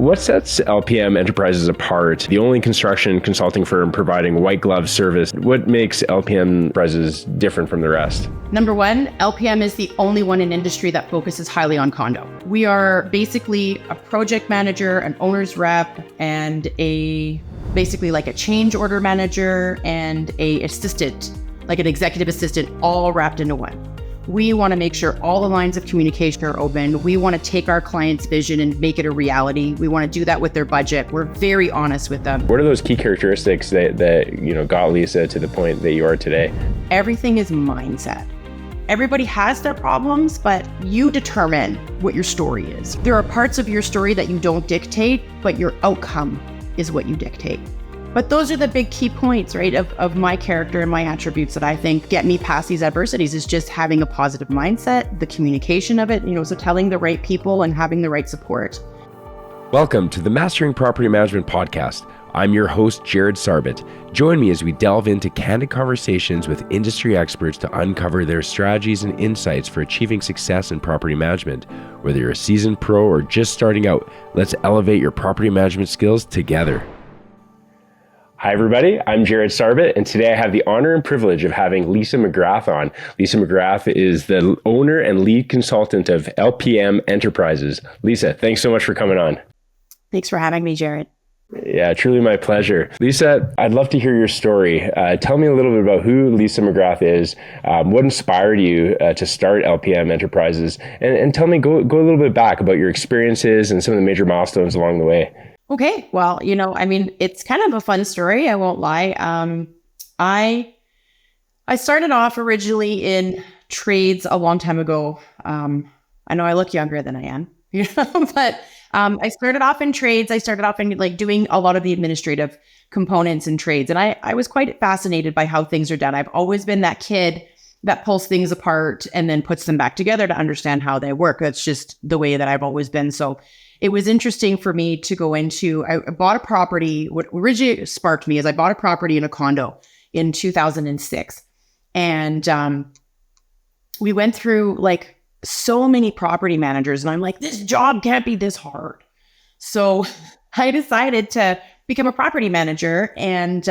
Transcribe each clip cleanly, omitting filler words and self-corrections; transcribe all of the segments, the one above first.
what sets LPM Enterprises apart? The only construction consulting firm providing white glove service. What makes LPM Enterprises different from the rest? Number one, LPM is the only one in industry that focuses highly on condo. We are basically a project manager, an owner's rep, and basically like a change order manager and a assistant, like an executive assistant, all wrapped into one. We want to make sure all the lines of communication are open. We want to take our client's vision and make it a reality. We want to do that with their budget. We're very honest with them. What are those key characteristics that got Lisa to the point that you are today? Everything is mindset. Everybody has their problems, but you determine what your story is. There are parts of your story that you don't dictate, but your outcome is what you dictate. But those are the big key points, right, of my character and my attributes that I think get me past these adversities is just having a positive mindset, the communication of it, so telling the right people and having the right support. Welcome to the Mastering Property Management Podcast. I'm your host, Jared Sarbit. Join me as we delve into candid conversations with industry experts to uncover their strategies and insights for achieving success in property management. Whether you're a seasoned pro or just starting out, let's elevate your property management skills together. Hi, everybody. I'm Jared Sarbit, and today I have the honor and privilege of having Lisa McGrath on. Lisa McGrath is the owner and lead consultant of LPM Enterprises. Lisa, thanks so much for coming on. Thanks for having me, Jared. Yeah, truly my pleasure. Lisa, I'd love to hear your story. Tell me a little bit about who Lisa McGrath is, what inspired you to start LPM Enterprises, and tell me, go a little bit back about your experiences and some of the major milestones along the way. Okay. Well, it's kind of a fun story. I won't lie. I started off originally in trades a long time ago. I know I look younger than I am, but I started off in trades. I started off in doing a lot of the administrative components in trades. And I was quite fascinated by how things are done. I've always been that kid that pulls things apart and then puts them back together to understand how they work. That's just the way that I've always been. So it was interesting for me to go into, I bought a property. What originally sparked me is I bought a property in a condo in 2006. And we went through so many property managers and I'm like, this job can't be this hard. So I decided to become a property manager and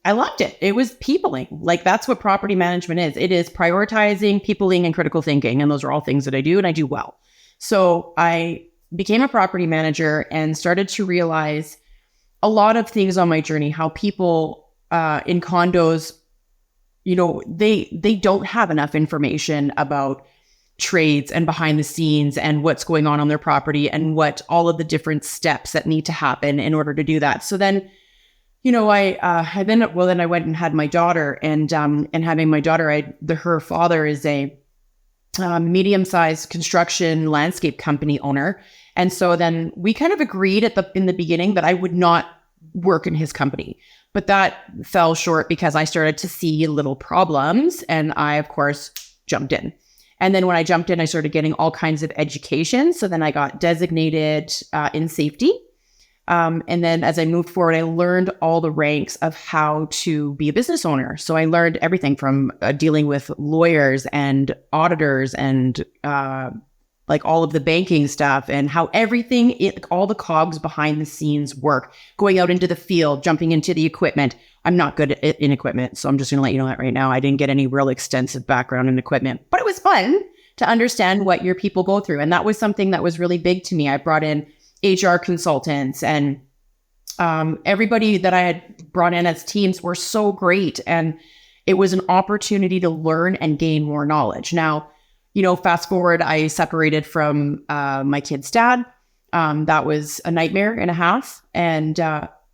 I loved it. It was peopling. That's what property management is. It is prioritizing, peopling, and critical thinking. And those are all things that I do and I do well. So I became a property manager and started to realize a lot of things on my journey, how people in condos, they don't have enough information about trades and behind the scenes and what's going on their property and what all of the different steps that need to happen in order to do that. So then, I went and had my daughter and having my daughter, her father is a medium-sized construction landscape company owner. And so then we kind of agreed in the beginning that I would not work in his company, but that fell short because I started to see little problems and I, of course, jumped in. And then when I jumped in, I started getting all kinds of education. So then I got designated in safety. And then as I moved forward, I learned all the ranks of how to be a business owner. So I learned everything from dealing with lawyers and auditors and all of the banking stuff and how all the cogs behind the scenes work, going out into the field, jumping into the equipment. I'm not good in equipment, so I'm just going to let you know that right now. I didn't get any real extensive background in equipment, but it was fun to understand what your people go through. And that was something that was really big to me. I brought in HR consultants and everybody that I had brought in as teams were so great. And it was an opportunity to learn and gain more knowledge. Now, fast forward, I separated from my kid's dad. That was a nightmare and a half. And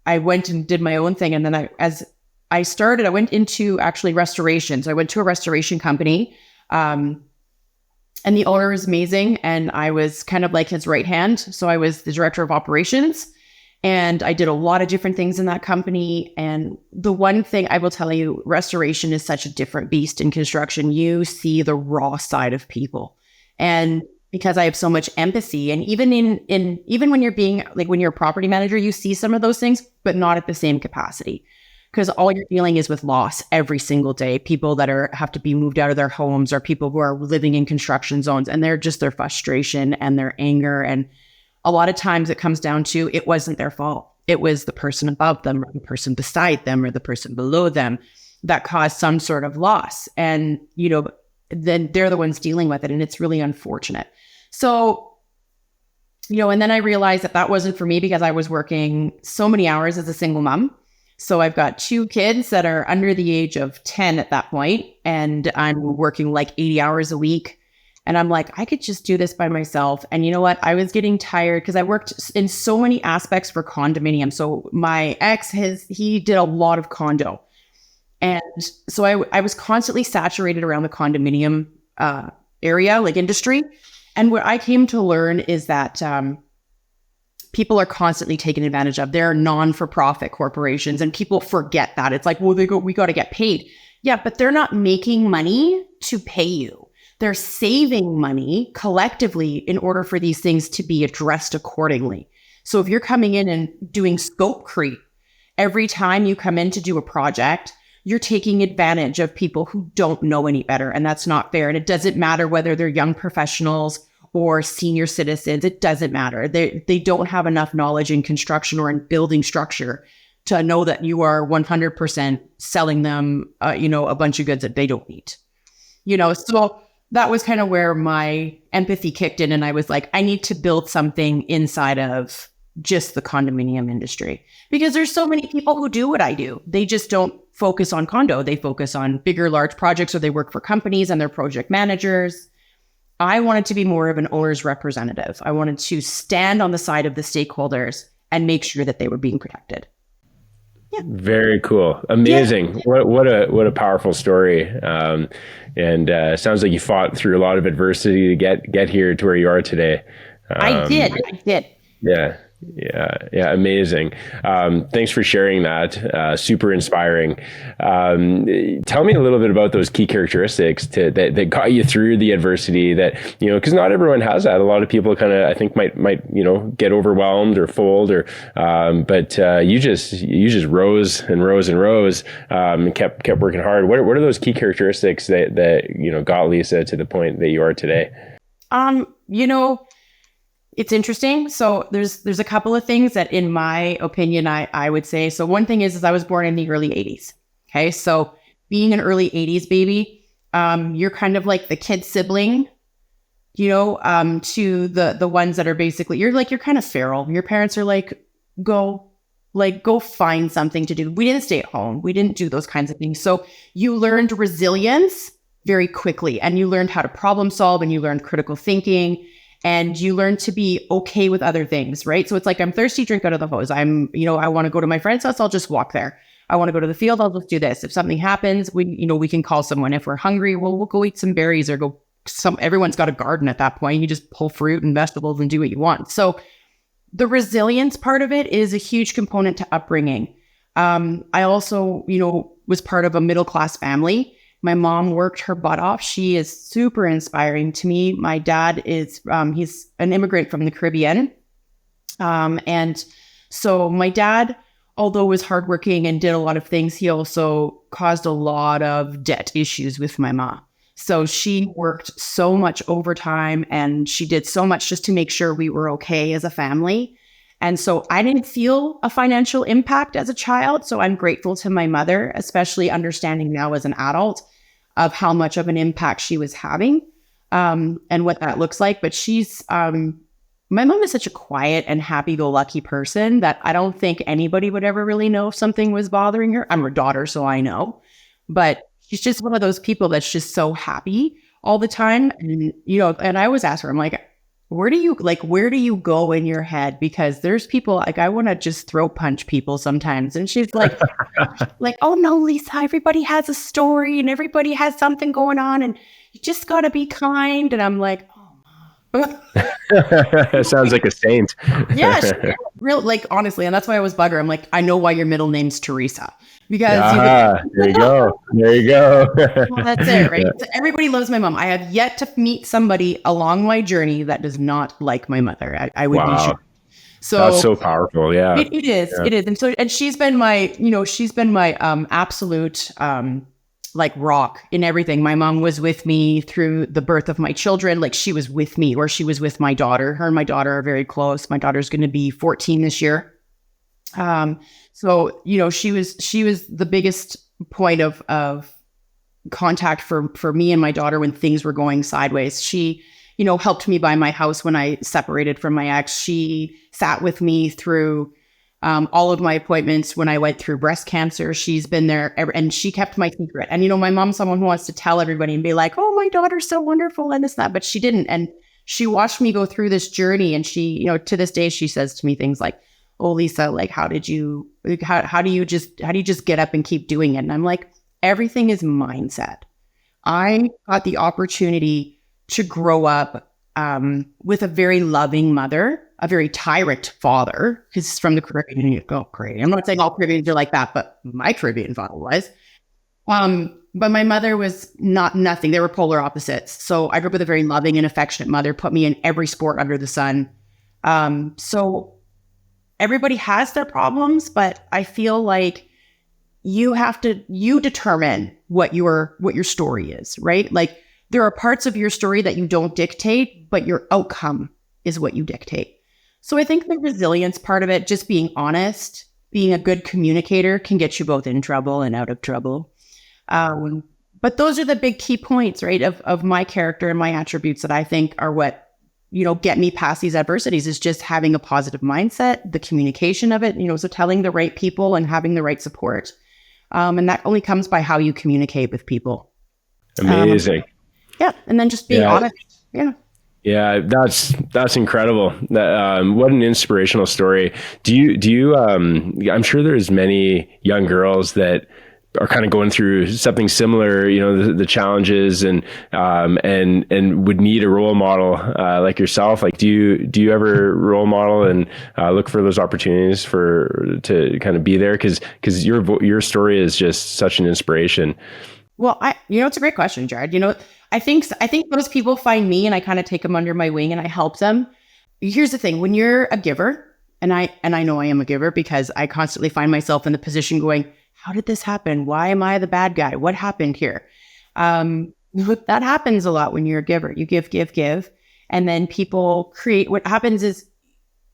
I went and did my own thing. And then I went into actually restoration. So I went to a restoration company and the owner was amazing. And I was kind of like his right hand. So I was the director of operations and I did a lot of different things in that company. And the one thing I will tell you, restoration is such a different beast in construction. You see the raw side of people. And because I have so much empathy and even even when you're being when you're a property manager, you see some of those things, but not at the same capacity. Because all you're dealing is with loss every single day. People that have to be moved out of their homes or people who are living in construction zones and they're just their frustration and their anger. And a lot of times it comes down to it wasn't their fault. It was the person above them or the person beside them or the person below them that caused some sort of loss. And, then they're the ones dealing with it. And it's really unfortunate. So, and then I realized that wasn't for me because I was working so many hours as a single mom. So I've got 2 kids that are under the age of 10 at that point, and I'm working like 80 hours a week. And I'm like, I could just do this by myself. And you know what? I was getting tired because I worked in so many aspects for condominium. So my ex, he did a lot of condo. And so I was constantly saturated around the condominium area, like industry. And what I came to learn is that people are constantly taken advantage of. They're non-for-profit corporations, and people forget that. It's like, well, we got to get paid. Yeah, but they're not making money to pay you. They're saving money collectively in order for these things to be addressed accordingly. So if you're coming in and doing scope creep, every time you come in to do a project, you're taking advantage of people who don't know any better, and that's not fair. And it doesn't matter whether they're young professionals or senior citizens. It doesn't matter. They don't have enough knowledge in construction or in building structure to know that you are 100% selling them, a bunch of goods that they don't need. So that was kind of where my empathy kicked in. And I was like, I need to build something inside of just the condominium industry, because there's so many people who do what I do. They just don't focus on condo. They focus on bigger, large projects, or they work for companies and they're project managers. I wanted to be more of an owner's representative. I wanted to stand on the side of the stakeholders and make sure that they were being protected. Yeah. Very cool. Amazing. Yeah. What a powerful story. And sounds like you fought through a lot of adversity to get here to where you are today. I did. Yeah. Amazing. Thanks for sharing that. Super inspiring. Tell me a little bit about those key characteristics that got you through the adversity that, because not everyone has that. A lot of people kind of, I think might, get overwhelmed or fold but you just rose and rose and rose, and kept working hard. What are those key characteristics that got Lisa to the point that you are today? It's interesting. So there's a couple of things that, in my opinion, I would say. So one thing is I was born in the early 80s. Okay. So being an early 80s baby, you're kind of like the kid sibling, to the ones that are basically, you're kind of feral. Your parents are like, go find something to do. We didn't stay at home. We didn't do those kinds of things. So you learned resilience very quickly, and you learned how to problem solve, and you learned critical thinking. And you learn to be okay with other things, right? So it's like, I'm thirsty, drink out of the hose. I want to go to my friend's house, I'll just walk there. I want to go to the field, I'll just do this. If something happens, we can call someone. If we're hungry, we'll go eat some berries, or everyone's got a garden at that point. You just pull fruit and vegetables and do what you want. So the resilience part of it is a huge component to upbringing. I also, was part of a middle-class family. My mom worked her butt off. She is super inspiring to me. My dad is, he's an immigrant from the Caribbean. And so my dad, although was hardworking and did a lot of things, he also caused a lot of debt issues with my mom. So she worked so much overtime, and she did so much just to make sure we were okay as a family. And so I didn't feel a financial impact as a child. So I'm grateful to my mother, especially understanding now as an adult, of how much of an impact she was having, and what that looks like. But my mom is such a quiet and happy-go-lucky person that I don't think anybody would ever really know if something was bothering her. I'm her daughter, so I know. But she's just one of those people that's just so happy all the time. And, and I always ask her, I'm like, where do you go in your head? Because there's people, like, I want to just throat punch people sometimes. And she's like, oh no, Lisa, everybody has a story and everybody has something going on, and you just got to be kind. And I'm like, That sounds like a saint. Yeah, real, honestly. And that's why I was bugger. I'm like, I know why your middle name's Teresa. Because there you go. Well, that's it, right? Yeah. So everybody loves my mom. I have yet to meet somebody along my journey that does not like my mother. I would be sure. So that's so powerful. Yeah, it is. Yeah. It is. And she's been my, absolute like rock in everything. My mom was with me through the birth of my children. Like she was with me, or she was with my daughter. Her and my daughter are very close. My daughter's going to be 14 this year. So, she was the biggest point of contact for me and my daughter when things were going sideways. She, helped me buy my house when I separated from my ex. She sat with me through all of my appointments when I went through breast cancer. She's been there and she kept my secret. And, my mom's someone who wants to tell everybody and be like, oh, my daughter's so wonderful and this, that, but she didn't. And she watched me go through this journey. And she, to this day, she says to me things like, oh, Lisa, like, how do you just get up and keep doing it? And I'm like, everything is mindset. I got the opportunity to grow up with a very loving mother, a very tyrant father, because he's from the Caribbean. And you go, great. I'm not saying all Caribbeans are like that, but my Caribbean father was. But my mother was nothing. They were polar opposites. So I grew up with a very loving and affectionate mother, put me in every sport under the sun. So everybody has their problems, but I feel like you determine what your story is, right? Like there are parts of your story that you don't dictate, but your outcome is what you dictate. So I think the resilience part of it, just being honest, being a good communicator can get you both in trouble and out of trouble. But those are the big key points, right, of my character and my attributes that I think are what, get me past these adversities, is just having a positive mindset, the communication of it, so telling the right people and having the right support. And that only comes by how you communicate with people. Amazing. Yeah. And then just being honest. Yeah. Yeah, that's incredible. What an inspirational story. Do you, I'm sure there's many young girls that are kind of going through something similar, the challenges and would need a role model like yourself. Like, do you ever role model and look for those opportunities to kind of be there? Because your story is just such an inspiration. Well, it's a great question, Jared. I think those people find me and I kind of take them under my wing and I help them. Here's the thing: when you're a giver, and I know I am a giver because I constantly find myself in the position going, how did this happen? Why am I the bad guy? What happened here? That happens a lot when you're a giver. You give. And then people what happens is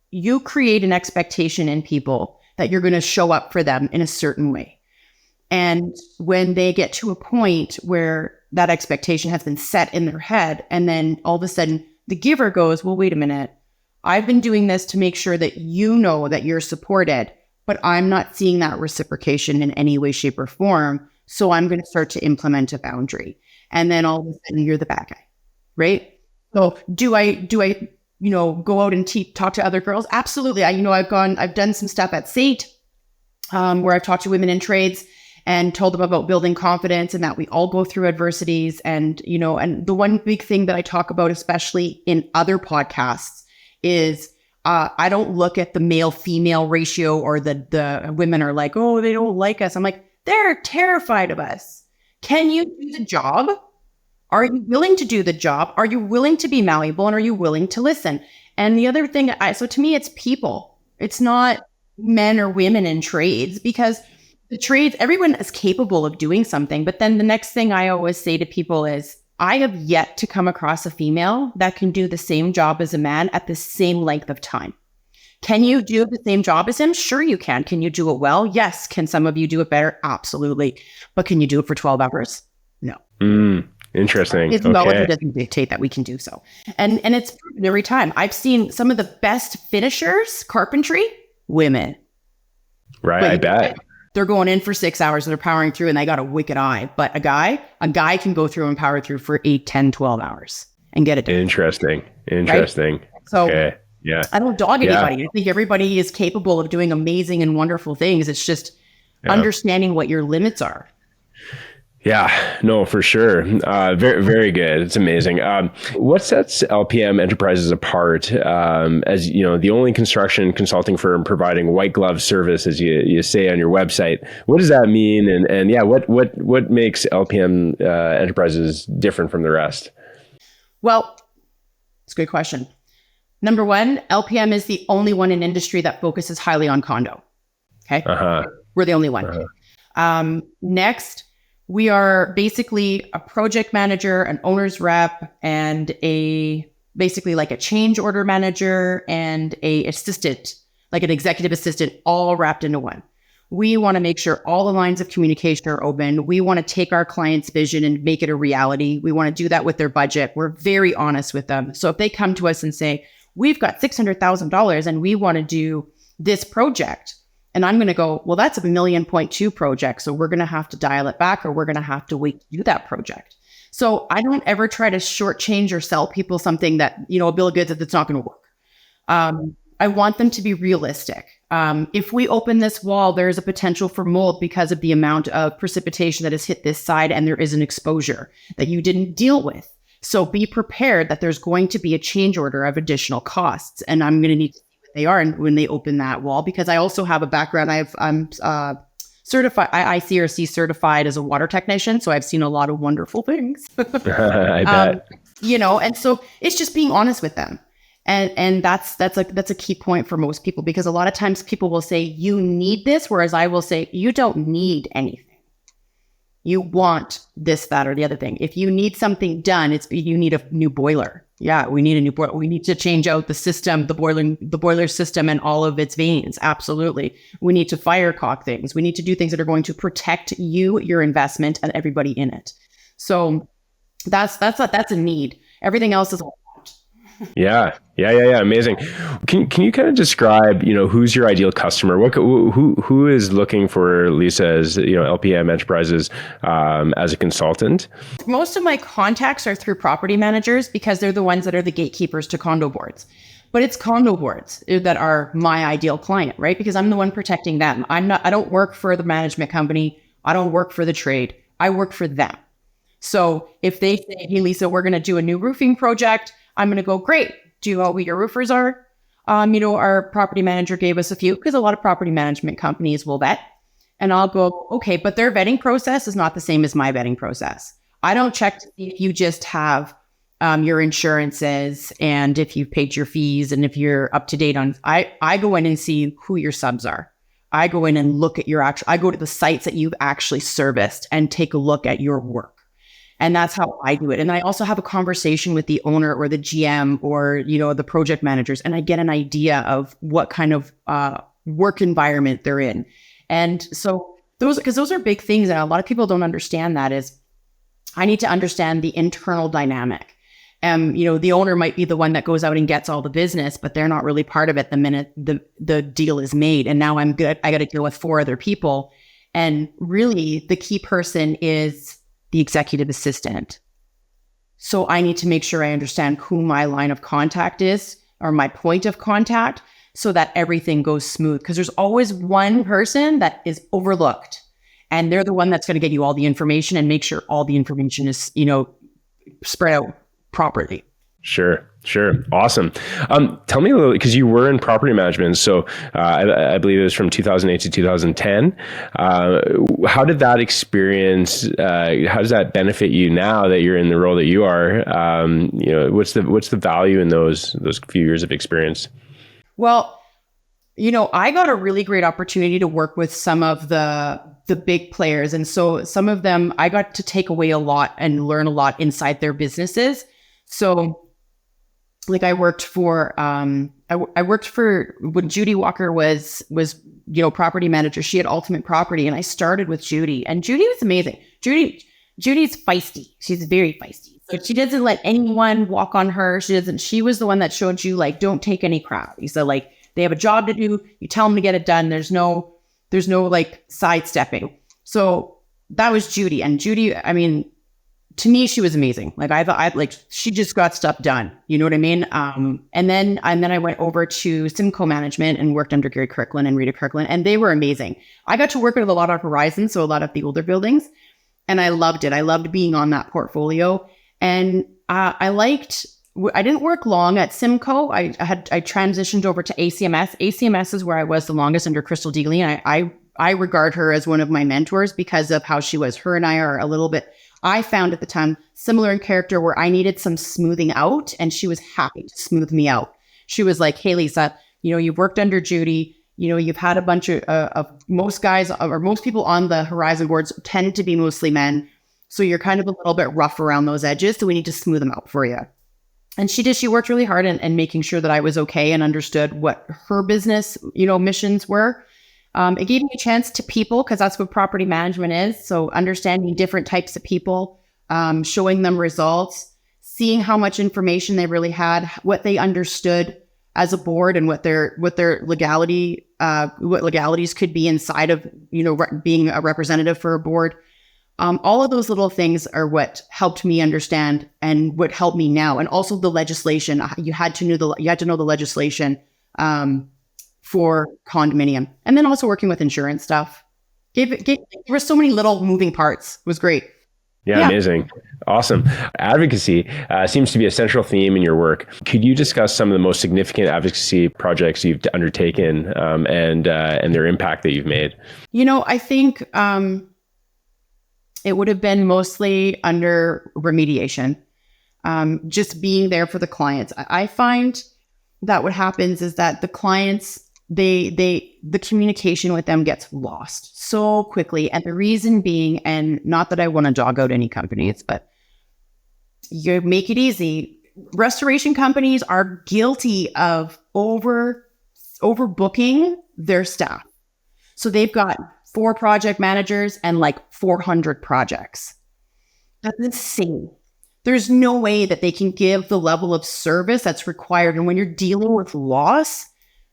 you create an expectation in people that you're going to show up for them in a certain way. And when they get to a point where that expectation has been set in their head, and then all of a sudden the giver goes, well, wait a minute. I've been doing this to make sure that you know that you're supported, but I'm not seeing that reciprocation in any way, shape, or form. So I'm going to start to implement a boundary. And then all of a sudden you're the bad guy, right? So do I go out and talk to other girls? Absolutely. I've done some stuff at SAIT where I've talked to women in trades and told them about building confidence and that we all go through adversities. And, and the one big thing that I talk about, especially in other podcasts, is I don't look at the male-female ratio or the women are like, oh, they don't like us. I'm like, they're terrified of us. Can you do the job? Are you willing to do the job? Are you willing to be malleable? And are you willing to listen? And the other thing, so to me, it's people. It's not men or women in trades, because the trades, everyone is capable of doing something. But then the next thing I always say to people is, I have yet to come across a female that can do the same job as a man at the same length of time. Can you do the same job as him? Sure you can. Can you do it well? Yes. Can some of you do it better? Absolutely. But can you do it for 12 hours? No. Interesting. Technology doesn't dictate that we can do so. And it's proven every time. I've seen some of the best finishers, carpentry, women. Right, I bet. They're going in for 6 hours and they're powering through and they got a wicked eye. But a guy can go through and power through for 8, 10, 12 hours and get it done. Interesting. Right? So yeah. I don't dog anybody. I think everybody is capable of doing amazing and wonderful things. It's just understanding what your limits are. Yeah, no, for sure. Very, very good. It's amazing. What sets LPM Enterprises apart as the only construction consulting firm providing white glove service, as you say on your website? What does that mean? And what makes LPM Enterprises different from the rest? Well, it's a good question. Number one, LPM is the only one in industry that focuses highly on condo. Okay, we're the only one. Next. We are basically a project manager, an owner's rep, and basically like a change order manager and a assistant, like an executive assistant, all wrapped into one. We want to make sure all the lines of communication are open. We want to take our client's vision and make it a reality. We want to do that with their budget. We're very honest with them. So if they come to us and say, we've got $600,000 and we want to do this project, and I'm going to go, well, that's $1.2 million project. So we're going to have to dial it back, or we're going to have to wait to do that project. So I don't ever try to shortchange or sell people something that, a bill of goods that's not going to work. I want them to be realistic. If we open this wall, there's a potential for mold because of the amount of precipitation that has hit this side, and there is an exposure that you didn't deal with. So be prepared that there's going to be a change order of additional costs, and I'm going to need to see what they are when they open that wall, because I also have a background. I'm certified, ICRC certified as a water technician, so I've seen a lot of wonderful things. I bet. And so it's just being honest with them. And that's a key point for most people, because a lot of times people will say, you need this, whereas I will say, you don't need anything. You want this, that, or the other thing. If you need something done, you need a new boiler. Yeah, we need a new boiler. We need to change out the system, the boiler system and all of its vanes. Absolutely. We need to fire caulk things. We need to do things that are going to protect you, your investment, and everybody in it. So that's a need. Everything else is a want. Yeah. Amazing. Can you kind of describe, who's your ideal customer? Who is looking for Lisa as, LPM Enterprises as a consultant? Most of my contacts are through property managers, because they're the ones that are the gatekeepers to condo boards. But it's condo boards that are my ideal client, right? Because I'm the one protecting them. I don't work for the management company. I don't work for the trade. I work for them. So if they say, hey, Lisa, we're going to do a new roofing project, I'm going to go, great. Do you know who your roofers are? Our property manager gave us a few, because a lot of property management companies will vet. And I'll go, okay, but their vetting process is not the same as my vetting process. I don't check to see if you just have your insurances and if you've paid your fees and if you're up to date on, I go in and see who your subs are. I go in and look at I go to the sites that you've actually serviced and take a look at your work. And that's how I do it. And I also have a conversation with the owner or the GM or, the project managers, and I get an idea of what kind of work environment they're in. And so those are big things. And a lot of people don't understand that is I need to understand the internal dynamic. The owner might be the one that goes out and gets all the business, but they're not really part of it the minute the deal is made. And now I'm good. I got to deal with 4 other people. And really the key person is the executive assistant. So I need to make sure I understand who my line of contact is, or my point of contact, so that everything goes smooth. Because there's always one person that is overlooked, and they're the one that's going to get you all the information and make sure all the information is, spread out properly. Sure. Awesome. Tell me a little, because you were in property management. So I believe it was from 2008 to 2010. How did that experience, how does that benefit you now that you're in the role that you are? What's the value in those few years of experience? Well, I got a really great opportunity to work with some of the big players. And so some of them, I got to take away a lot and learn a lot inside their businesses. So like I worked for when Judy Walker was property manager. She had Ultimate Property, and I started with Judy, and Judy was amazing. Judy's feisty. She's very feisty. So she doesn't let anyone walk on her. She was the one that showed you, like, don't take any crap. You said, like, they have a job to do. You tell them to get it done. There's no like sidestepping. So that was Judy, and Judy, I mean, to me, she was amazing. Like she just got stuff done. You know what I mean? And then I went over to Simcoe Management and worked under Gary Kirkland and Rita Kirkland, and they were amazing. I got to work with a lot of Horizons, so a lot of the older buildings, and I loved it. I loved being on that portfolio, and I didn't work long at Simcoe. I transitioned over to ACMS. ACMS is where I was the longest under Crystal Dealey, and I regard her as one of my mentors because of how she was. Her and I are a little bit, I found at the time, similar in character, where I needed some smoothing out, and she was happy to smooth me out. She was like, hey, Lisa, you've worked under Judy. you've had a bunch of most guys or most people on the Horizon boards tend to be mostly men. So you're kind of a little bit rough around those edges. So we need to smooth them out for you. And she worked really hard in making sure that I was okay and understood what her business, missions were. It gave me a chance to people, because that's what property management is. So understanding different types of people, showing them results, seeing how much information they really had, what they understood as a board, and what their legalities could be inside of, being a representative for a board. All of those little things are what helped me understand and what helped me now. And also the legislation. You had to know the legislation for condominium, and then also working with insurance stuff. There were so many little moving parts. It was great. Yeah, amazing. Awesome. Advocacy seems to be a central theme in your work. Could you discuss some of the most significant advocacy projects you've undertaken and their impact that you've made? I think it would have been mostly under remediation, just being there for the clients. I find that what happens is that the clients, the communication with them gets lost so quickly. And the reason being, and not that I want to dog out any companies, but you make it easy. Restoration companies are guilty of overbooking their staff. So they've got 4 project managers and like 400 projects. That's insane. There's no way that they can give the level of service that's required. And when you're dealing with loss,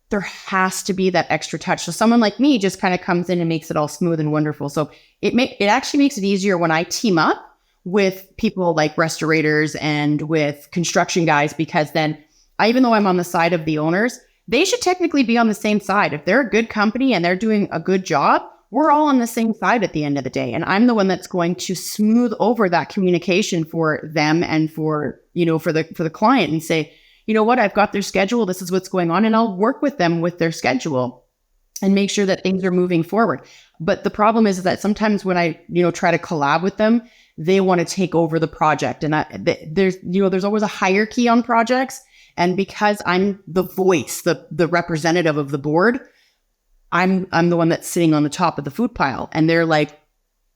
there has to be that extra touch. So someone like me just kind of comes in and makes it all smooth and wonderful. So it actually makes it easier when I team up with people like restorators and with construction guys, because then even though I'm on the side of the owners, they should technically be on the same side. If they're a good company and they're doing a good job, we're all on the same side at the end of the day. And I'm the one that's going to smooth over that communication for them and for the client, and say, you know what, I've got their schedule. This is what's going on. And I'll work with them with their schedule and make sure that things are moving forward. But the problem is that sometimes when I, try to collab with them, they want to take over the project. And there's always a hierarchy on projects. And because I'm the voice, the representative of the board, I'm the one that's sitting on the top of the food pile. And they're like,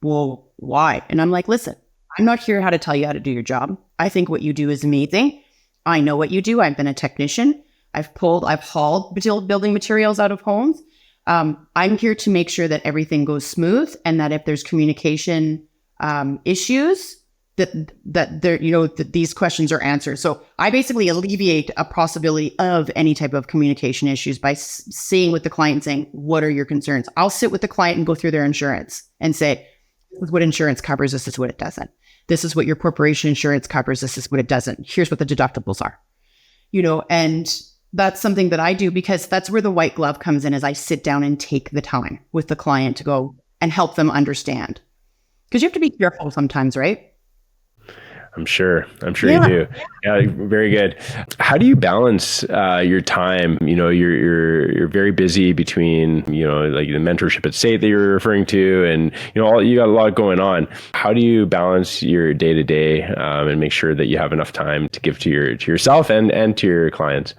well, why? And I'm like, listen, I'm not here how to tell you how to do your job. I think what you do is amazing. I know what you do. I've been a technician. I've hauled building materials out of homes. I'm here to make sure that everything goes smooth, and that if there's communication issues, that these questions are answered. So I basically alleviate a possibility of any type of communication issues by seeing with the client and saying, what are your concerns? I'll sit with the client and go through their insurance and say, this is what insurance covers. This is what it doesn't. This is what your corporation insurance covers. This is what it doesn't. Here's what the deductibles are, and that's something that I do, because that's where the white glove comes in, as I sit down and take the time with the client to go and help them understand. Because you have to be careful sometimes, right? I'm sure you do. Yeah, very good. How do you balance your time? You're very busy between, like the mentorship at State that you're referring to, and, you got a lot going on. How do you balance your day to day and make sure that you have enough time to give to yourself and to your clients?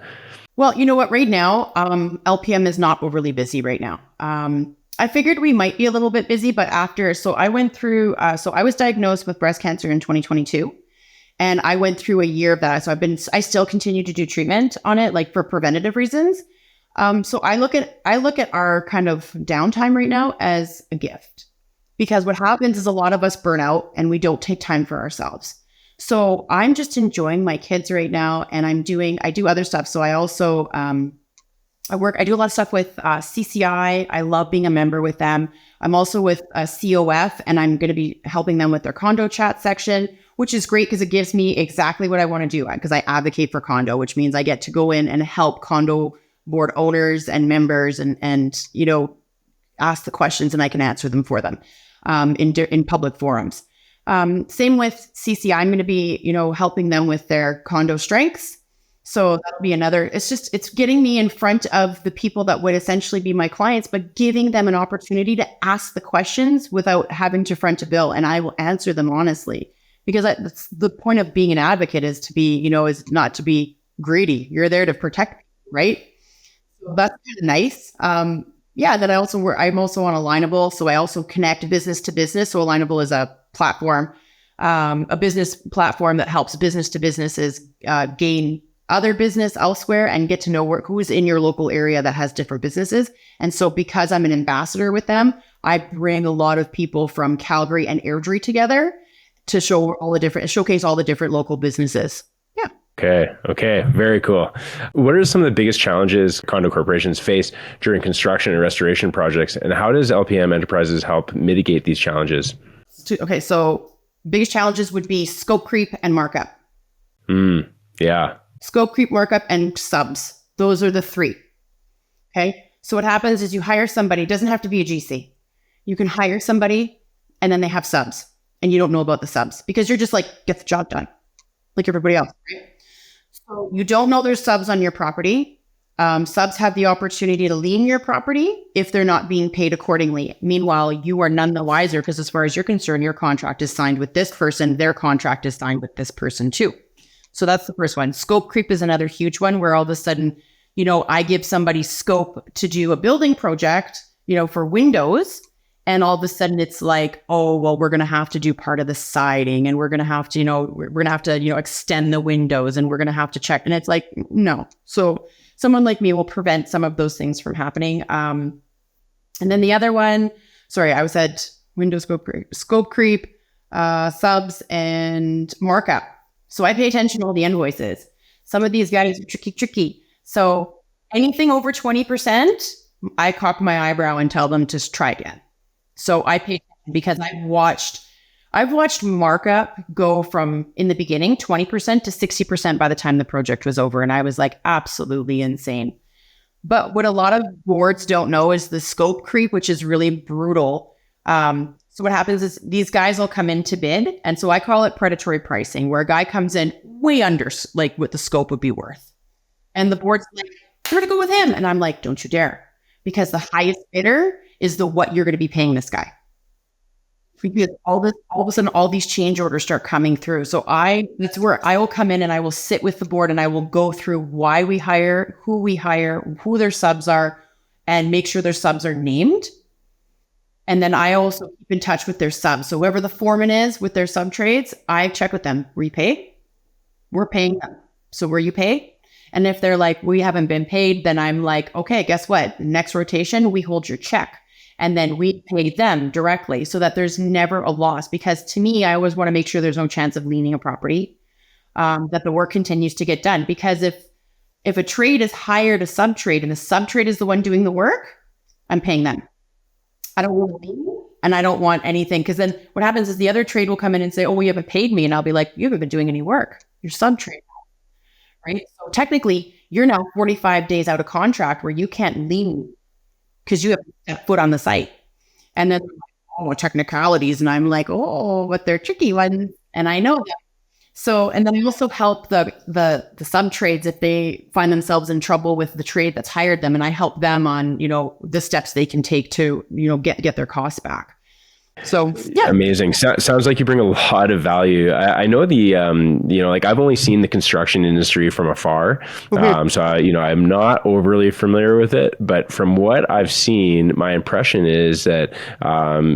Well, you know what? Right now, LPM is not overly busy right now. I figured we might be a little bit busy, but I went through, I was diagnosed with breast cancer in 2022. And I went through a year of that. So I still continue to do treatment on it, like for preventative reasons. So I look at our kind of downtime right now as a gift, because what happens is a lot of us burn out and we don't take time for ourselves. So I'm just enjoying my kids right now, and I do other stuff. So I also, I do a lot of stuff with CCI. I love being a member with them. I'm also with COF, and I'm going to be helping them with their condo chat section, which is great because it gives me exactly what I want to do, because I advocate for condo, which means I get to go in and help condo board owners and members and ask the questions, and I can answer them for them in public forums. Same with CCI. I'm going to be, helping them with their condo strengths. So that'll be another, it's getting me in front of the people that would essentially be my clients, but giving them an opportunity to ask the questions without having to front a bill. And I will answer them honestly, because that's the point of being an advocate, is to be, is not to be greedy. You're there to protect, right? So that's kind of nice. Then I'm also on Alignable. So I also connect business to business. So Alignable is a platform, a business platform that helps business to businesses gain other business elsewhere and get to know who's in your local area that has different businesses. And so because I'm an ambassador with them, I bring a lot of people from Calgary and Airdrie together to showcase all the different local businesses. Yeah. Okay. Very cool. What are some of the biggest challenges condo corporations face during construction and restoration projects? And how does LPM Enterprises help mitigate these challenges? Okay. So biggest challenges would be scope creep and markup. Yeah. Scope creep, markup, and subs. Those are the three. Okay. So what happens is you hire somebody, it doesn't have to be a GC. You can hire somebody and then they have subs and you don't know about the subs because you're just like, get the job done like everybody else. Right? So you don't know there's subs on your property. Subs have the opportunity to lien your property if they're not being paid accordingly. Meanwhile, you are none the wiser because as far as you're concerned, your contract is signed with this person. Their contract is signed with this person too. So that's the first one. Scope creep is another huge one where all of a sudden, I give somebody scope to do a building project, for windows. And all of a sudden it's like, oh, well, we're going to have to do part of the siding and we're going to have to, we're going to have to, extend the windows and we're going to have to check. And it's like, no. So someone like me will prevent some of those things from happening. And then the other one, I was at window scope creep, subs and markup. So I pay attention to all the invoices. Some of these guys are tricky. So anything over 20%, I cock my eyebrow and tell them to try again. So I pay attention because I've watched markup go from in the beginning 20% to 60% by the time the project was over. And I was like, absolutely insane. But what a lot of boards don't know is the scope creep, which is really brutal. So what happens is these guys will come in to bid. And so I call it predatory pricing, where a guy comes in way under like what the scope would be worth. And the board's like, we're going to go with him. And I'm like, don't you dare. Because the highest bidder is what you're going to be paying this guy. Because all of a sudden, all these change orders start coming through. So that's where I will come in and I will sit with the board and I will go through why we hire, who their subs are, and make sure their subs are named. And then I also keep in touch with their subs. So whoever the foreman is with their sub trades, I check with them. Repay? We're paying them. So were you paid? And if they're like, we haven't been paid, then I'm like, okay, guess what? Next rotation, we hold your check. And then we pay them directly so that there's never a loss. Because to me, I always want to make sure there's no chance of leaning a property, that the work continues to get done. Because if a trade is hired a sub trade and the sub trade is the one doing the work, I'm paying them. I don't want to lean and I don't want anything. Because then what happens is the other trade will come in and say, oh, well, you haven't paid me. And I'll be like, you haven't been doing any work. You're sub trade. Right? So technically, you're now 45 days out of contract where you can't lean because you have a foot on the site. And then, technicalities. And I'm like, oh, but they're tricky ones. And I know that. So, and then I also help the sub trades if they find themselves in trouble with the trade that's hired them. And I help them on, the steps they can take to, get their costs back. So, yeah. Amazing. Sounds like you bring a lot of value. I know I've only seen the construction industry from afar. So, I'm not overly familiar with it, but from what I've seen, my impression is that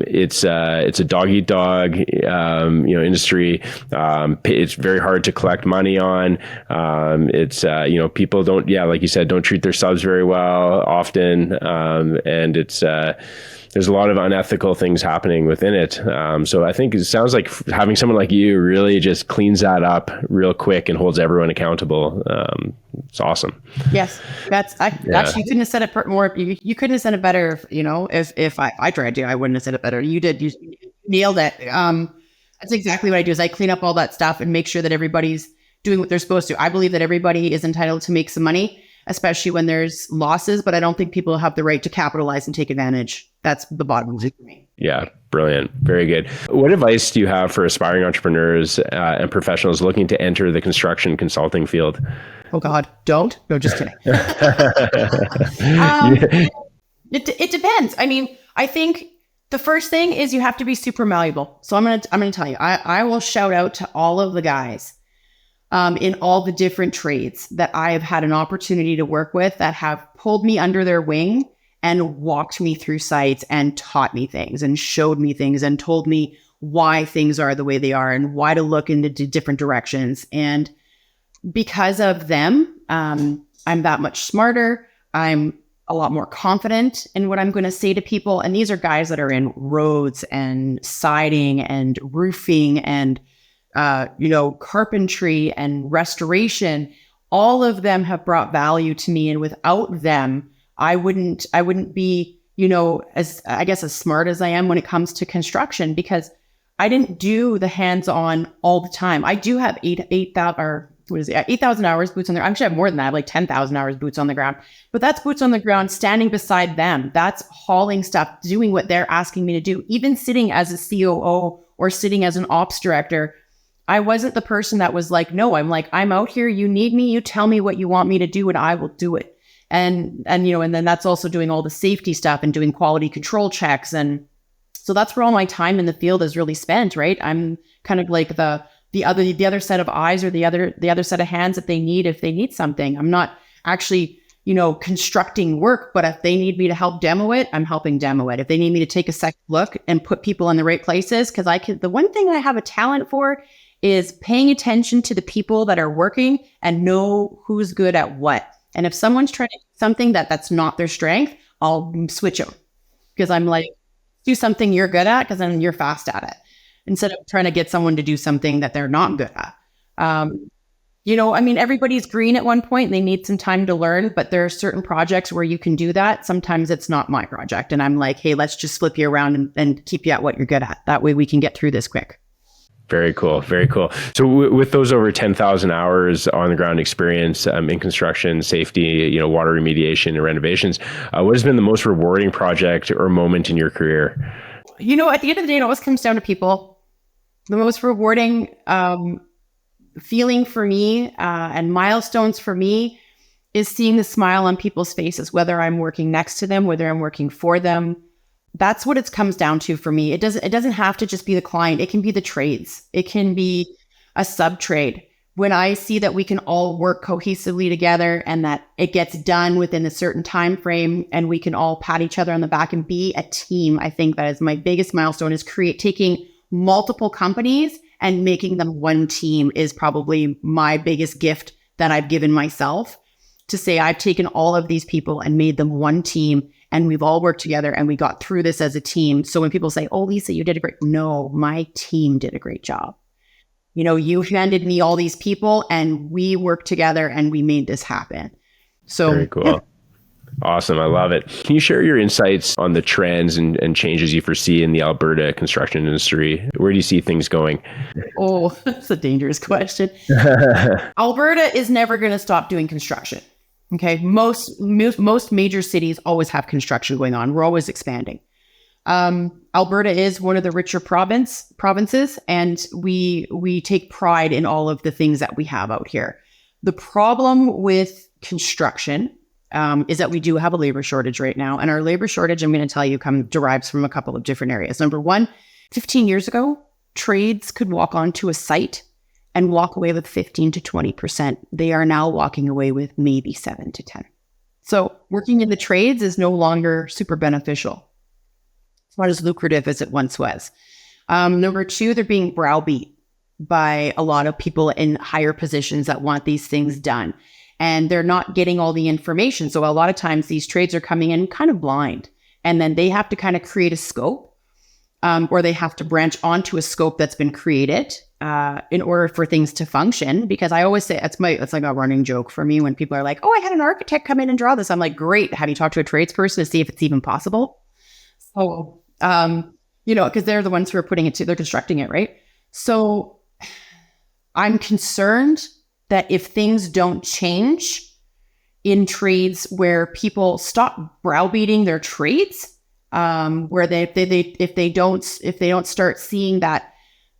it's a dog eat dog, industry. It's very hard to collect money on. People don't, like you said, don't treat their subs very well often. And there's a lot of unethical things happening within it. So I think it sounds like having someone like you really just cleans that up real quick and holds everyone accountable. It's awesome. Yes, actually, you couldn't have said it more. You couldn't have said it better. If I tried to, I wouldn't have said it better. You did. You nailed it. That's exactly what I do. Is I clean up all that stuff and make sure that everybody's doing what they're supposed to. I believe that everybody is entitled to make some money, especially when there's losses, but I don't think people have the right to capitalize and take advantage. That's the bottom line for me. Yeah, brilliant. Very good. What advice do you have for aspiring entrepreneurs and professionals looking to enter the construction consulting field? Oh God, don't. No, just kidding. It depends. I mean, I think the first thing is you have to be super malleable. So I'm gonna tell you, I will shout out to all of the guys. in all the different trades that I have had an opportunity to work with that have pulled me under their wing and walked me through sites and taught me things and showed me things and told me why things are the way they are and why to look into different directions. And because of them, I'm that much smarter. I'm a lot more confident in what I'm going to say to people. And these are guys that are in roads and siding and roofing and, carpentry and restoration. All of them have brought value to me. And without them, I wouldn't be, as smart as I am when it comes to construction, because I didn't do the hands-on all the time. I do have 8,000 hours boots on the ground. Actually, I have more than that. I have like 10,000 hours boots on the ground. But that's boots on the ground, standing beside them. That's hauling stuff, doing what they're asking me to do. Even sitting as a COO or sitting as an ops director, I wasn't the person that was like, no, I'm out here. You need me. You tell me what you want me to do and I will do it. And then that's also doing all the safety stuff and doing quality control checks. And so that's where all my time in the field is really spent, right? I'm kind of like the other set of eyes or the other set of hands that they need something. I'm not actually, constructing work, but if they need me to help demo it, I'm helping demo it. If they need me to take a second look and put people in the right places, because the one thing I have a talent for is paying attention to the people that are working and know who's good at what. And if someone's trying to do something that's not their strength, I'll switch them, because I'm like, do something you're good at, because then you're fast at it, instead of trying to get someone to do something that they're not good at. Everybody's green at one point and they need some time to learn, but there are certain projects where you can do that. Sometimes it's not my project. And I'm like, hey, let's just flip you around and keep you at what you're good at. That way we can get through this quick. Very cool. Very cool. So with those over 10,000 hours on the ground experience in construction, safety, water remediation and renovations, what has been the most rewarding project or moment in your career? At the end of the day, it always comes down to people. The most rewarding feeling for me and milestones for me is seeing the smile on people's faces, whether I'm working next to them, whether I'm working for them. That's what it comes down to for me. It doesn't have to just be the client. It can be the trades. It can be a sub trade. When I see that we can all work cohesively together and that it gets done within a certain time frame and we can all pat each other on the back and be a team, I think that is my biggest milestone, is taking multiple companies and making them one team is probably my biggest gift that I've given myself, to say I've taken all of these people and made them one team and we've all worked together and we got through this as a team. So when people say, oh, Lisa, you did a great, no, my team did a great job. You handed me all these people and we worked together and we made this happen. So very cool. Yeah. Awesome. I love it. Can you share your insights on the trends and changes you foresee in the Alberta construction industry? Where do you see things going? Oh, that's a dangerous question. Alberta is never going to stop doing construction. Okay. Most major cities always have construction going on. We're always expanding. Alberta is one of the richer provinces, and we take pride in all of the things that we have out here. The problem with construction is that we do have a labor shortage right now. And our labor shortage, I'm going to tell you, derives from a couple of different areas. Number one, 15 years ago, trades could walk onto a site and walk away with 15 to 20%. They are now walking away with maybe 7 to 10. So working in the trades is no longer super beneficial. It's not as lucrative as it once was. Number two, they're being browbeat by a lot of people in higher positions that want these things done. And they're not getting all the information. So a lot of times these trades are coming in kind of blind. And then they have to kind of create a scope, or they have to branch onto a scope that's been created in order for things to function. Because I always say, it's like a running joke for me when people are like, oh, I had an architect come in and draw this. I'm like, great. Have you talked to a tradesperson to see if it's even possible? So, because they're the ones who are they're constructing it, right? So I'm concerned that if things don't change in trades where people stop browbeating their trades, where if they don't start seeing that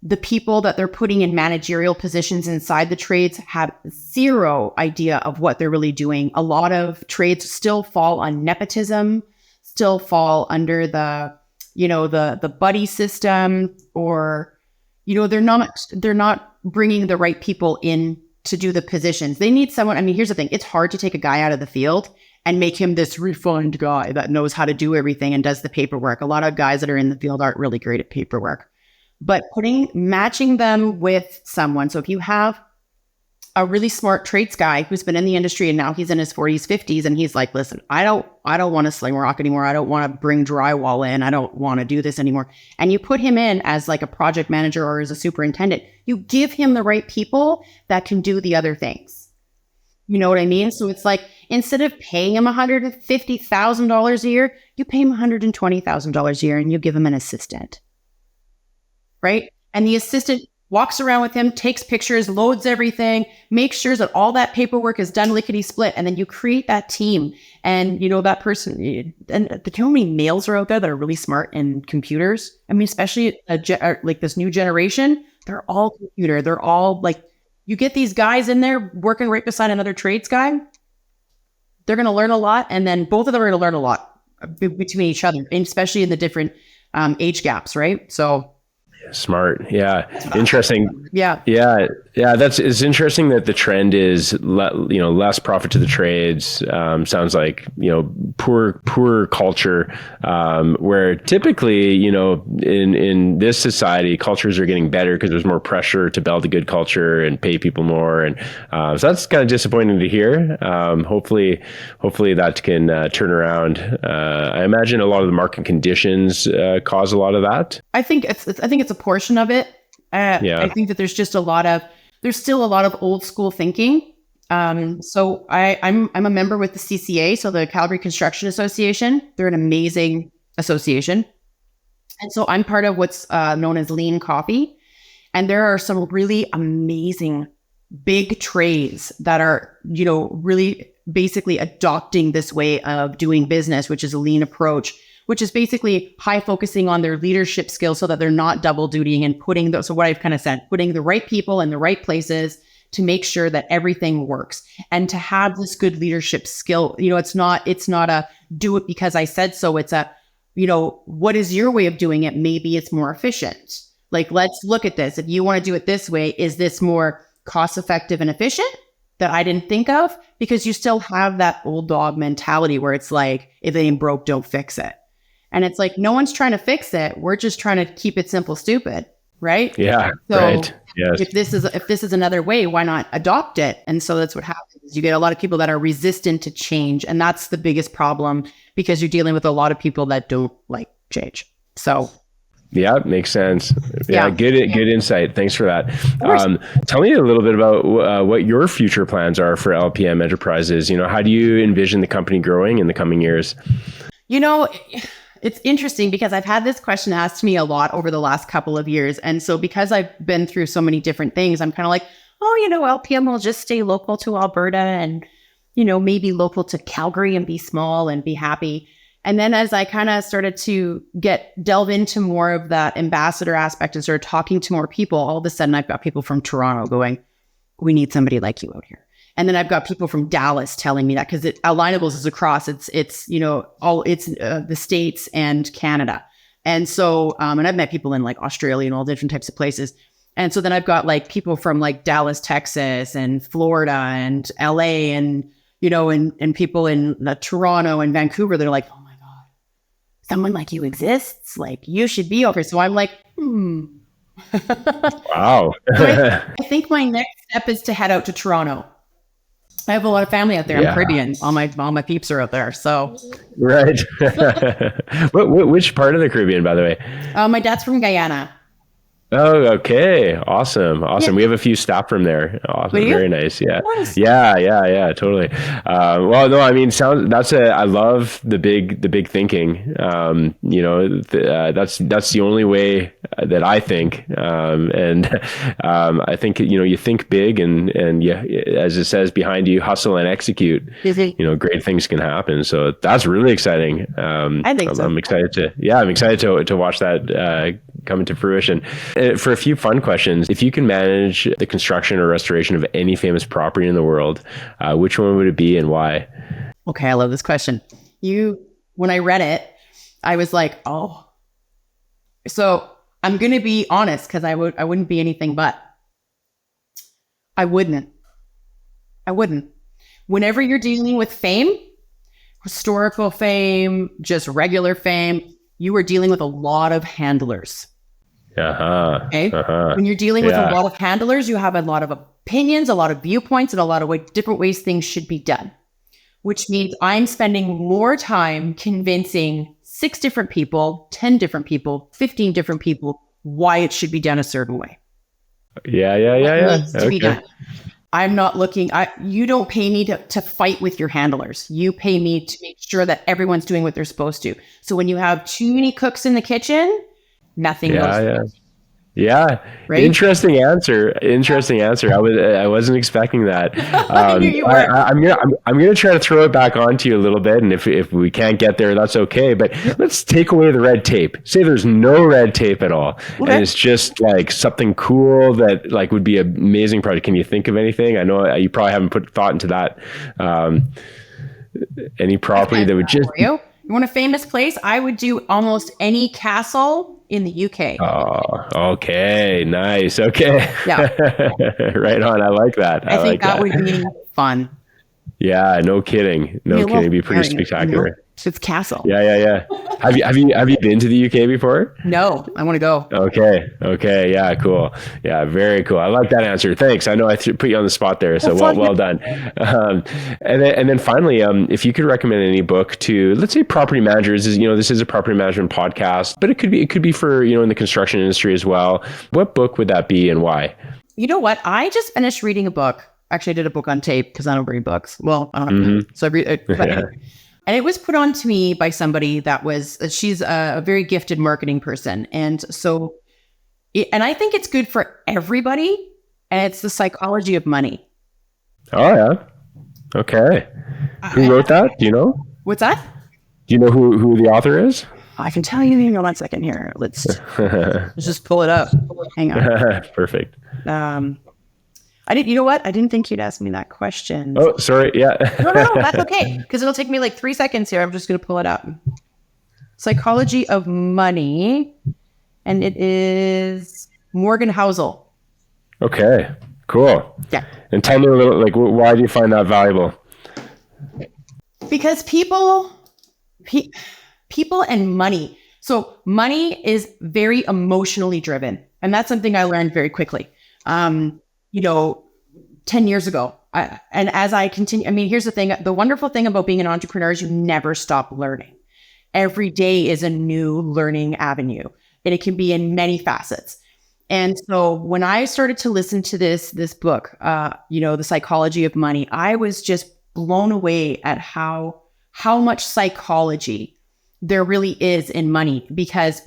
the people that they're putting in managerial positions inside the trades have zero idea of what they're really doing. A lot of trades still fall on nepotism, still fall under the buddy system, or they're not bringing the right people in to do the positions. They need someone. I mean, here's the thing. It's hard to take a guy out of the field and make him this refined guy that knows how to do everything and does the paperwork. A lot of guys that are in the field aren't really great at paperwork. But matching them with someone. So if you have a really smart trades guy who's been in the industry and now he's in his 40s, 50s, and he's like, listen, I don't want to sling rock anymore. I don't want to bring drywall in. I don't want to do this anymore. And you put him in as like a project manager or as a superintendent, you give him the right people that can do the other things. You know what I mean? So it's like, instead of paying him $150,000 a year, you pay him $120,000 a year and you give him an assistant. Right? And the assistant walks around with him, takes pictures, loads everything, makes sure that all that paperwork is done lickety split. And then you create that team. And, you know, that person, and the too many males are out there that are really smart in computers. I mean, especially like this new generation, they're all computer. They're all like, you get these guys in there working right beside another trades guy. They're going to learn a lot. And then both of them are going to learn a lot between each other, and especially in the different age gaps, right? So smart. Yeah. Interesting. Yeah. It's interesting that the trend is, less profit to the trades. Sounds like, poor culture, where typically, in this society, cultures are getting better because there's more pressure to build a good culture and pay people more. And so that's kind of disappointing to hear. Hopefully that can turn around. I imagine a lot of the market conditions cause a lot of that. I think it's a portion of it. I think that there's still a lot of old school thinking. So I'm a member with the CCA, so the Calgary Construction Association. They're an amazing association. And so I'm part of what's known as Lean Coffee. And there are some really amazing big trades that are, really basically adopting this way of doing business, which is a lean approach, which is basically high focusing on their leadership skills so that they're not double dutying and putting so what I've kind of said, putting the right people in the right places to make sure that everything works, and to have this good leadership skill. It's not a do it because I said so. It's a, what is your way of doing it? Maybe it's more efficient. Like, let's look at this. If you want to do it this way, is this more cost effective and efficient that I didn't think of? Because you still have that old dog mentality where it's like, if it ain't broke, don't fix it. And it's like, no one's trying to fix it. We're just trying to keep it simple, stupid. Right? Yeah. So right. Yes. If this is another way, why not adopt it? And so that's what happens. You get a lot of people that are resistant to change. And that's the biggest problem, because you're dealing with a lot of people that don't like change. So yeah, makes sense. Yeah. Good insight. Thanks for that. Tell me a little bit about what your future plans are for LPM Enterprises. How do you envision the company growing in the coming years? It's interesting because I've had this question asked to me a lot over the last couple of years. And so because I've been through so many different things, I'm kind of like, LPM will just stay local to Alberta and, maybe local to Calgary and be small and be happy. And then as I kind of started to delve into more of that ambassador aspect and started talking to more people, all of a sudden I've got people from Toronto going, we need somebody like you out here. And then I've got people from Dallas telling me that, because Alignables is across, it's the States and Canada. And so, and I've met people in like Australia and all different types of places. And so then I've got like people from like Dallas, Texas and Florida and LA and, and people in Toronto and Vancouver. They're like, oh my God, someone like you exists. Like, you should be over. So I'm like, Wow. So I think my next step is to head out to Toronto. I have a lot of family out there. I'm Caribbean. All my peeps are out there. So, right. Which part of the Caribbean, by the way? My dad's from Guyana. Oh, okay. Awesome. Yeah. We have a few staff from there. Awesome. Very nice. Yeah. Nice. Yeah, totally. Well, no, I mean, I love the big thinking. That's the only way that I think. I think, you think big and yeah, as it says behind you, hustle and execute, great things can happen. So that's really exciting. I think so. I'm excited to watch that come into fruition. For a few fun questions, if you can manage the construction or restoration of any famous property in the world, which one would it be and why? Okay, I love this question. When I read it, I was like, oh. So I'm going to be honest, because I wouldn't be anything but. I wouldn't. I wouldn't. Whenever you're dealing with fame, historical fame, just regular fame, you are dealing with a lot of handlers. Okay. When you're dealing with a lot of handlers, you have a lot of opinions, a lot of viewpoints, and a lot of different ways things should be done, which means I'm spending more time convincing 6 different people, 10 different people, 15 different people why it should be done a certain way. Yeah. Needs to be done. I'm not looking, you don't pay me to fight with your handlers. You pay me to make sure that everyone's doing what they're supposed to. So when you have too many cooks in the kitchen, nothing goes. Yeah. Right? Interesting answer. I wasn't expecting that. I knew you were. I'm gonna try to throw it back onto you a little bit, and if we can't get there, that's okay. But let's take away the red tape. Say there's no red tape at all, and it's just like something cool that like would be an amazing project. Can you think of anything? I know you probably haven't put thought into that. Any property that would just. You want a famous place? I would do almost any castle in the UK. Oh, okay. Nice. Okay. Yeah. Right on. I like that. I think that would be fun. Yeah. No kidding. It'd be pretty spectacular. It's castle. Yeah. Have you been to the UK before? No, I want to go. Okay. Yeah. Cool. Yeah. Very cool. I like that answer. Thanks. I know I put you on the spot there. So well done. And then finally, if you could recommend any book to, let's say, property managers, this is a property management podcast, but it could be for, in the construction industry as well. What book would that be and why? You know what? I just finished reading a book. Actually, I did a book on tape because I don't read books. Well, I don't have to. So I read. And it was put on to me by somebody she's a very gifted marketing person. And so, and I think it's good for everybody. And it's The Psychology of Money. Oh, yeah. Okay. Who wrote that? Do you know? What's that? Do you know who the author is? I can tell you. Hang on 1 second here. Let's just pull it up. Hang on. Perfect. You know what? I didn't think you'd ask me that question. Oh, sorry. Yeah. No, that's okay. Because it'll take me like 3 seconds here. I'm just going to pull it up. Psychology of Money. And it is Morgan Housel. Okay, cool. Yeah. And tell me a little, like, why do you find that valuable? Because people and money. So money is very emotionally driven. And that's something I learned very quickly. 10 years ago. And as I continue, here's the thing. The wonderful thing about being an entrepreneur is you never stop learning. Every day is a new learning avenue, and it can be in many facets. And so when I started to listen to this book, The Psychology of Money, I was just blown away at how much psychology there really is in money, because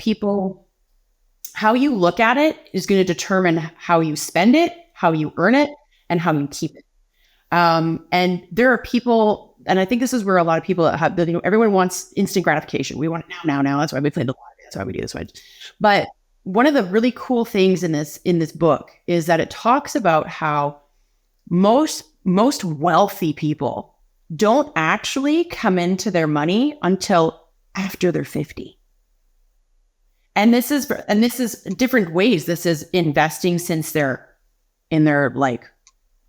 how you look at it is going to determine how you spend it, how you earn it, and how you keep it. And there are people, and I think this is where a lot of people have, everyone wants instant gratification. We want it now. That's why we play the lottery. That's why we do this. But one of the really cool things in this book is that it talks about how most wealthy people don't actually come into their money until after they're 50. And this is different ways. This is investing since they're in their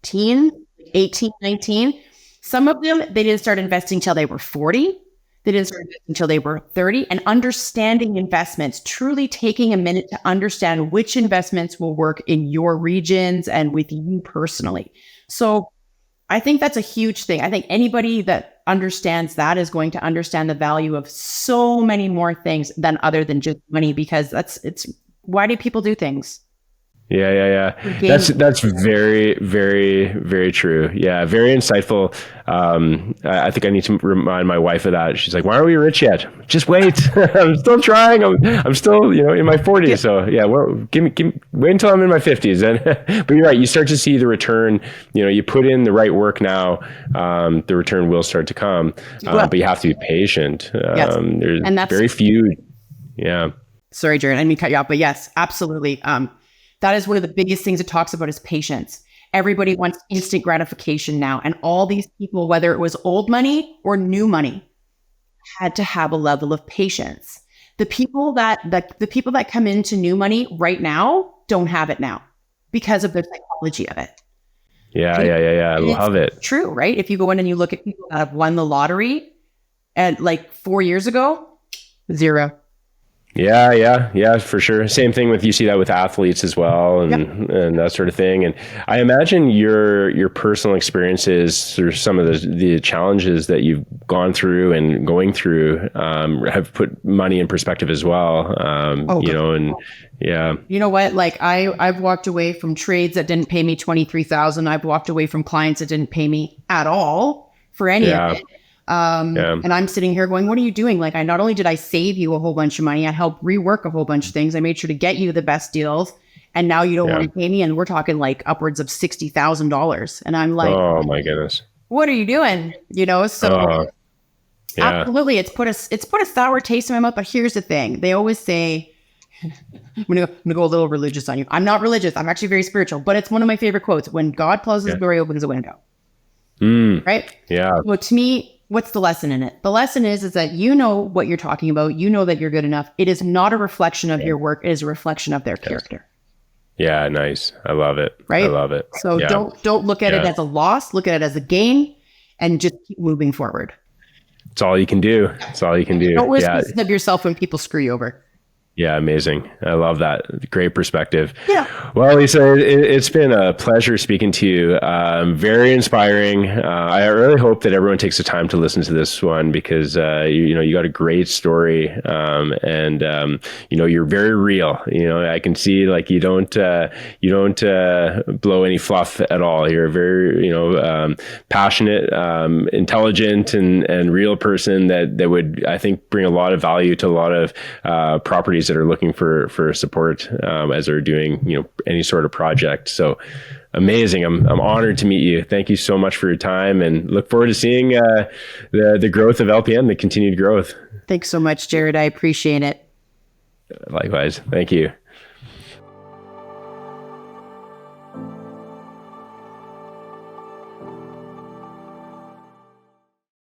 teen, 18, 19. Some of them, they didn't start investing until they were 40. They didn't start investing until they were 30. And understanding investments, truly taking a minute to understand which investments will work in your regions and with you personally. So I think that's a huge thing. I think anybody that understands that is going to understand the value of so many more things than other than just money, because it's why do people do things? Yeah. That's very, very, very true. Yeah, very insightful. I think I need to remind my wife of that. She's like, "Why aren't we rich yet? Just wait. I'm still trying. I'm still, in my 40s. Yeah. So yeah, well, wait until I'm in my 50s." But you're right. You start to see the return. You put in the right work now. The return will start to come. But you have to be patient. Yes. There's and that's very few. Yeah. Sorry, Jared. I didn't mean to cut you off, but yes, absolutely. That is one of the biggest things it talks about is patience. Everybody wants instant gratification now. And all these people, whether it was old money or new money, had to have a level of patience. The people that come into new money right now don't have it now because of the psychology of it. Yeah. I love it. True, right? If you go in and you look at people that have won the lottery and like 4 years ago, zero. Yeah, for sure. Same thing with, you see that with athletes as well, and that sort of thing. And I imagine your personal experiences through some of the challenges that you've gone through and going through have put money in perspective as well. You know, and yeah. You know what? Like I've walked away from trades that didn't pay me $23,000. I've walked away from clients that didn't pay me at all for any of it. And I'm sitting here going, what are you doing? Like, not only did I save you a whole bunch of money, I helped rework a whole bunch of things. I made sure to get you the best deals. And now you don't want to pay me. And we're talking like upwards of $60,000. And I'm like, oh my goodness, what are you doing? You know, so absolutely. It's put a sour taste in my mouth. But here's the thing. They always say, I'm gonna go a little religious on you. I'm not religious. I'm actually very spiritual, but it's one of my favorite quotes. When God closes the door, he opens a window. Right? Yeah. Well, to me, what's the lesson in it? The lesson is that you know what you're talking about. You know that you're good enough. It is not a reflection of your work. It is a reflection of their character. Yeah, nice. I love it. Right? I love it. So don't look at it as a loss. Look at it as a gain, and just keep moving forward. It's all you can do. Don't listen of yourself when people screw you over. Yeah, amazing. I love that. Great perspective. Yeah. Well, Lisa, it's been a pleasure speaking to you. Very inspiring. I really hope that everyone takes the time to listen to this one, because you got a great story, and you're very real. I can see, like, you don't blow any fluff at all. You're a very passionate, intelligent, and real person that would, I think, bring a lot of value to a lot of properties that are looking for support as they're doing any sort of project. So amazing. I'm honored to meet you. Thank you so much for your time, and look forward to seeing the growth of LPM, the continued growth. Thanks so much, Jared. I appreciate it. Likewise. Thank you.